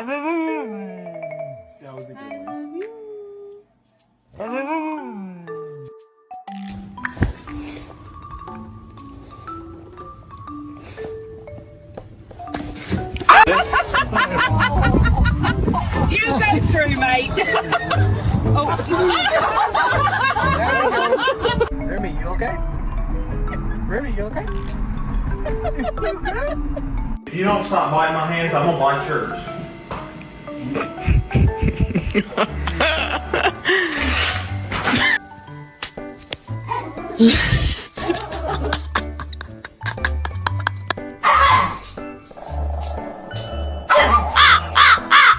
That was a good I one. love you. You go through, mate. Remy, you okay? Remy, you okay? You so good? If you don't stop biting my hands, I'm gonna bite yours.